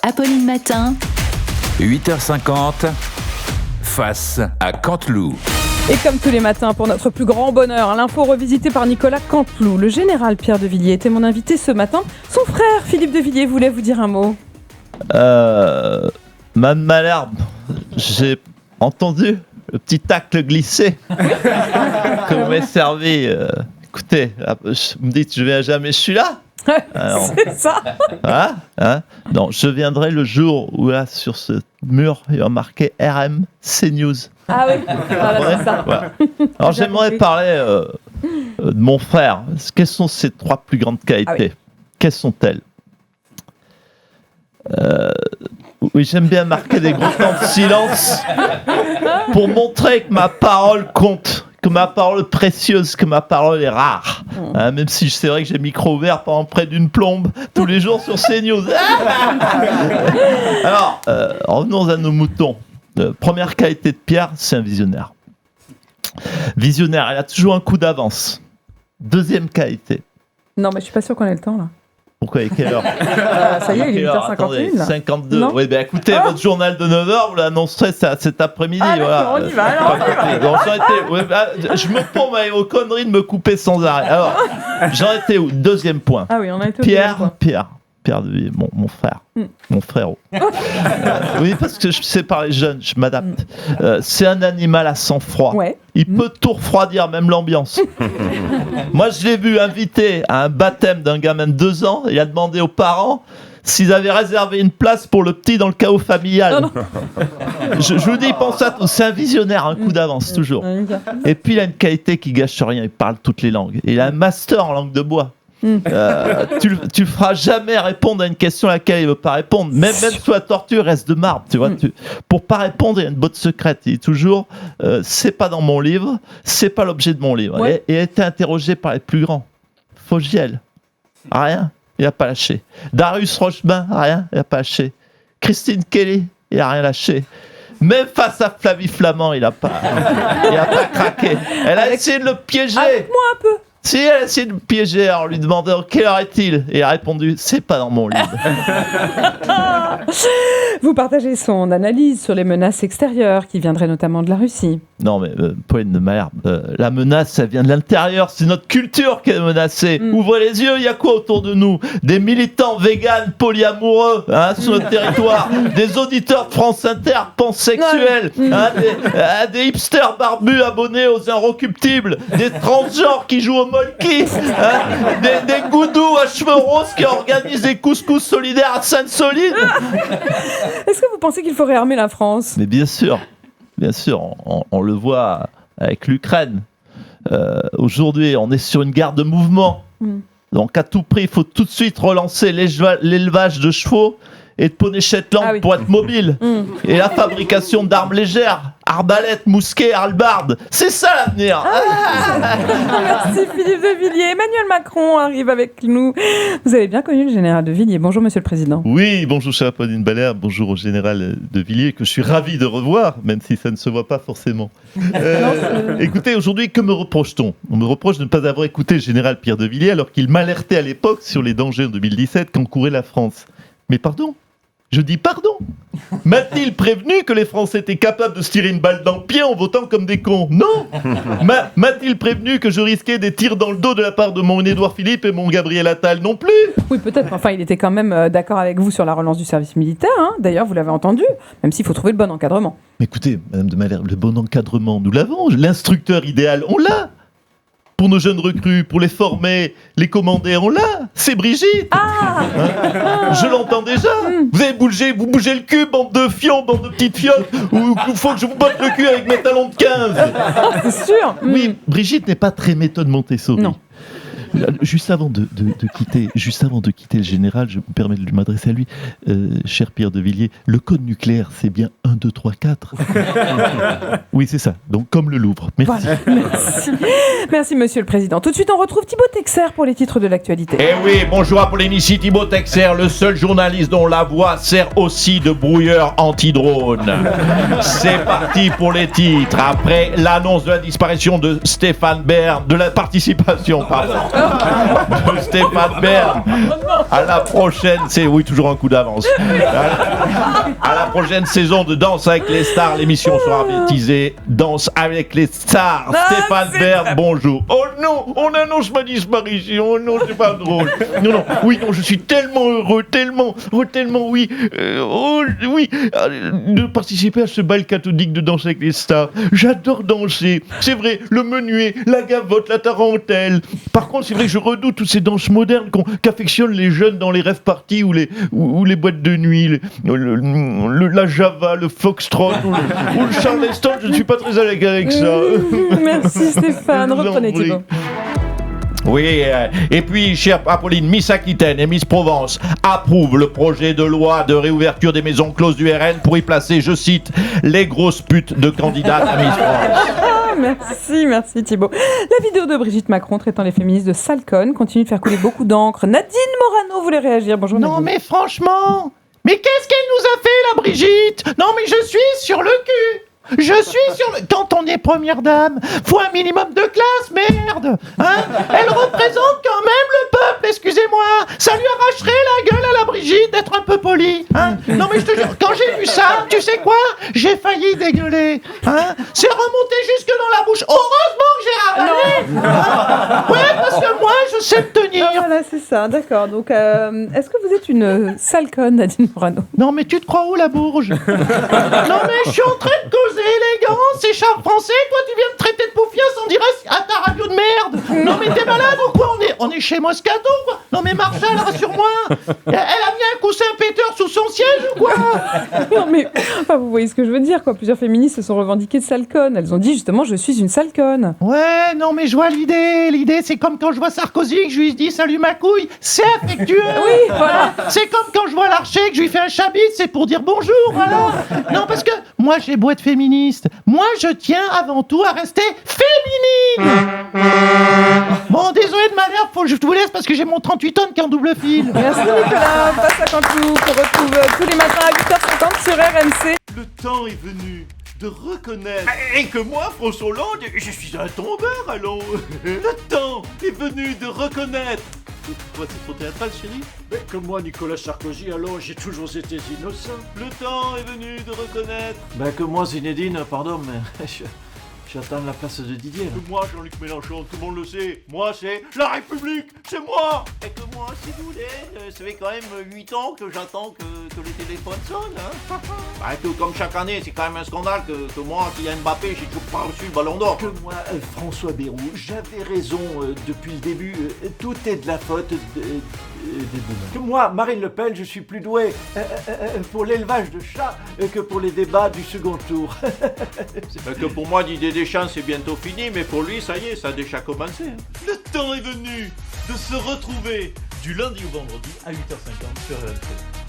Apolline Matin. 8h50, face à Canteloup. Et comme tous les matins, pour notre plus grand bonheur, l'info revisitée par Nicolas Canteloup. Le général Pierre de Villiers était mon invité ce matin. Son frère, Philippe de Villiers, voulait vous dire un mot. Mme Malherbe, j'ai entendu le petit tacle glissé que vous m'avez servi. Écoutez, vous me dites je viens jamais, je suis là. Alors, c'est ça. Non, je viendrai le jour où là, sur ce mur, il va marqué RM CNews. Ah oui, voilà, c'est ça. Voilà. Alors j'aimerais parler de mon frère. Quelles sont ses 3 plus grandes qualités? Quelles sont-elles? Oui, j'aime bien marquer des gros temps de silence pour montrer que ma parole compte, que ma parole est précieuse, que ma parole est rare. Même si c'est vrai que j'ai le micro ouvert pendant près d'une plombe tous les jours sur CNews. Alors, revenons à nos moutons. Première qualité de Pierre, c'est un visionnaire. Visionnaire, il a toujours un coup d'avance. Deuxième qualité. Non, mais je suis pas sûr qu'on ait le temps là. Pourquoi, à quelle heure? Ça y est, il est 8h51 Attendez, là. 52. Non. Oui, ben écoutez, votre journal de 9h, vous l'annoncerez cet après-midi. Ah, voilà. on y va, alors on y va. Donc, je me prends aux conneries de me couper sans arrêt. Alors, j'en étais où? Deuxième point. Ah oui, on a été au Pierre de Villiers, mon frère, mon frérot. Oui, parce que je sais parler jeune, je m'adapte. C'est un animal à sang-froid. Ouais. Il peut tout refroidir, même l'ambiance. Moi, je l'ai vu invité à un baptême d'un gamin de 2 ans. Il a demandé aux parents s'ils avaient réservé une place pour le petit dans le chaos familial. Non. Je vous dis, il pense à tout. C'est un visionnaire, un coup d'avance, toujours. Et puis, il a une qualité qui gâche rien. Il parle toutes les langues. Il a un master en langue de bois. Tu le feras jamais répondre à une question à laquelle il veut pas répondre, même sous la torture, reste de marbre, tu vois. Pour pas répondre, il y a une botte secrète. Il dit toujours c'est pas dans mon livre, c'est pas l'objet de mon livre. Ouais. Et il a été interrogé par les plus grands. Fogiel, rien, il a pas lâché. Darius Rochebain, rien, il a pas lâché. Christine Kelly, il a rien lâché. Même face à Flavie Flamand, il a pas craqué. Elle a essayé de le piéger. Avec moi un peu. Si elle a essayé de le piéger en lui demandant quelle heure est-il, et il a répondu c'est pas dans mon livre. Vous partagez son analyse sur les menaces extérieures qui viendraient notamment de la Russie. Non mais Pauline de Malherbe, la menace ça vient de l'intérieur, c'est notre culture qui est menacée. Ouvrez les yeux, il y a quoi autour de nous? Des militants véganes polyamoureux sur notre territoire, des auditeurs de France Inter pansexuels, des hipsters barbus abonnés aux Inrecuptibles, des transgenres qui jouent au molki, des goudous à cheveux roses qui organisent des couscous solidaires à Sainte-Soline. Est-ce que vous pensez qu'il faut réarmer la France? Mais bien sûr, on le voit avec l'Ukraine. Aujourd'hui, on est sur une guerre de mouvement. Donc à tout prix, il faut tout de suite relancer l'élevage de chevaux et de poneys Shetland pour être mobile. Et la fabrication d'armes légères, arbalètes, mousquets, hallebardes. C'est ça l'avenir. Merci Philippe de Villiers. Emmanuel Macron arrive avec nous. Vous avez bien connu le général de Villiers. Bonjour Monsieur le Président. Oui, bonjour chère Pauline Malherbe, bonjour au général de Villiers que je suis ravi de revoir, même si ça ne se voit pas forcément. Écoutez, aujourd'hui, que me reproche-t-on? On me reproche de ne pas avoir écouté le général Pierre de Villiers alors qu'il m'alertait à l'époque sur les dangers en 2017 qu'encourait la France. Mais pardon? Je dis pardon. M'a-t-il prévenu que les Français étaient capables de se tirer une balle dans le pied en votant comme des cons? Non. M'a-t-il prévenu que je risquais des tirs dans le dos de la part de mon Édouard Philippe et mon Gabriel Attal? Non plus. Oui, peut-être. Enfin, il était quand même d'accord avec vous sur la relance du service militaire. D'ailleurs, vous l'avez entendu, même s'il faut trouver le bon encadrement. Mais écoutez, Madame de Malherbe, le bon encadrement, nous l'avons. L'instructeur idéal, on l'a. Pour nos jeunes recrues, pour les former, les commander, on l'a. C'est Brigitte. Je l'entends déjà. Vous bougez le cul, bande de fions, bande de petites fiottes. Ou il faut que je vous botte le cul avec mes talons de 15. C'est sûr. Oui, Brigitte n'est pas très méthode Montessori. Non. Juste avant de quitter le général, je me permets de m'adresser à lui. Cher Pierre de Villiers, le code nucléaire, c'est bien 1, 2, 3, 4. Oui, c'est ça. Donc, comme le Louvre. Merci. Voilà. Merci, Monsieur le Président. Tout de suite, on retrouve Thibaut Texer pour les titres de l'actualité. Eh oui, bonjour à Polémici, Thibaut Texer, le seul journaliste dont la voix sert aussi de brouilleur anti-drone. C'est parti pour les titres. Après l'annonce de la disparition de Stéphane Bern, de la participation, pardon. de Stéphane Bern. À la prochaine, c'est oui, toujours un coup d'avance. À la prochaine saison de Danse avec les stars, l'émission sera baptisée Danse avec les stars. Stéphane Bern, bonjour. Oh non, on annonce ma disparition. Oh non, c'est pas drôle. Non, oui, non, je suis tellement heureux, tellement, oui, de participer à ce bal cathodique de Danse avec les stars. J'adore danser. C'est vrai, le menuet, la gavotte, la tarentelle. Par contre, c'est vrai que je redoute toutes ces danses modernes qu'affectionnent les jeunes dans les rêves parties ou les boîtes de nuit, la java, le foxtrot ou le charleston. Je ne suis pas très à l'aise avec ça. Merci Stéphane, reprenez Thibaut. Oui, et puis, chère Apolline, Miss Aquitaine et Miss Provence approuvent le projet de loi de réouverture des maisons closes du RN pour y placer, je cite, les grosses putes de candidates à Miss France. Merci Thibaut. La vidéo de Brigitte Macron traitant les féministes de sales connes continue de faire couler beaucoup d'encre. Nadine Morano voulait réagir. Bonjour Nadine. Non mais franchement, mais qu'est-ce qu'elle nous a fait la Brigitte? Non mais je suis sur le cul. Quand on est première dame, faut un minimum de classe, merde. Hein? Elle représente quand même le peuple, excusez-moi. Ça lui arracherait la gueule à la Brigitte d'être un peu polie. Hein? Non mais je te jure, quand j'ai vu ça, tu sais quoi? J'ai failli dégueuler. Hein? C'est remonté jusque dans la bouche. Heureusement que j'ai avalé. Hein? Ouais, parce que moi, je sais me tenir. Ah, voilà, c'est ça, d'accord. Donc, est-ce que vous êtes une sale conne, Nadine Morano? Non mais tu te crois où la bourge? Non mais je suis en train de causer élégance, c'est Charles Français, toi tu viens de traiter de poufias en direct à ta radio de merde. Non mais t'es malade ou quoi? On est chez Moscato quoi. Non mais Marshall, rassure-moi. Elle a mis un coussin péteur sous son siège ou quoi? Non mais, enfin, vous voyez ce que je veux dire quoi. Plusieurs féministes se sont revendiquées de sale conne. Elles ont dit justement je suis une sale conne. Ouais, non mais je vois l'idée. L'idée c'est comme quand je vois Sarkozy que je lui dis salut ma couille. C'est affectueux. Oui, voilà. C'est comme quand je vois Larcher que je lui fais un chabit, c'est pour dire bonjour, voilà. Non parce que moi j'ai beau être féministe, moi je tiens avant tout à rester féminine. Bon, désolé de ma merde, faut que je vous laisse parce que j'ai mon 38 tonnes qui est en double fil. Merci Nicolas, passe à Canteloup qu'on retrouve tous les matins à 8h50 sur RMC. Le temps est venu de reconnaître. Et que moi, François Hollande, je suis un tombeur, allons. Le temps est venu de reconnaître. Quoi, c'est trop théâtral, chérie? Mais comme moi, Nicolas Sarkozy, alors j'ai toujours été innocent. Le temps est venu de reconnaître. Ben que moi, Zinedine, pardon, mais j'attends la place de Didier. Là. Que moi, Jean-Luc Mélenchon, tout le monde le sait. Moi, c'est la République, c'est moi. Et que moi, si vous voulez, ça fait quand même 8 ans que j'attends que les téléphones sonnent. Hein. Bah, tout comme chaque année, c'est quand même un scandale que moi, Kylian Mbappé, j'ai toujours pas reçu le ballon d'or. Que moi, François Bayrou, j'avais raison depuis le début. Tout est de la faute que moi, Marine Le Pen, je suis plus doué pour l'élevage de chats que pour les débats du second tour. Que pour moi, Didier Deschamps, c'est bientôt fini, mais pour lui, ça y est, ça a déjà commencé. Hein. Le temps est venu de se retrouver du lundi au vendredi à 8h50 sur RMC.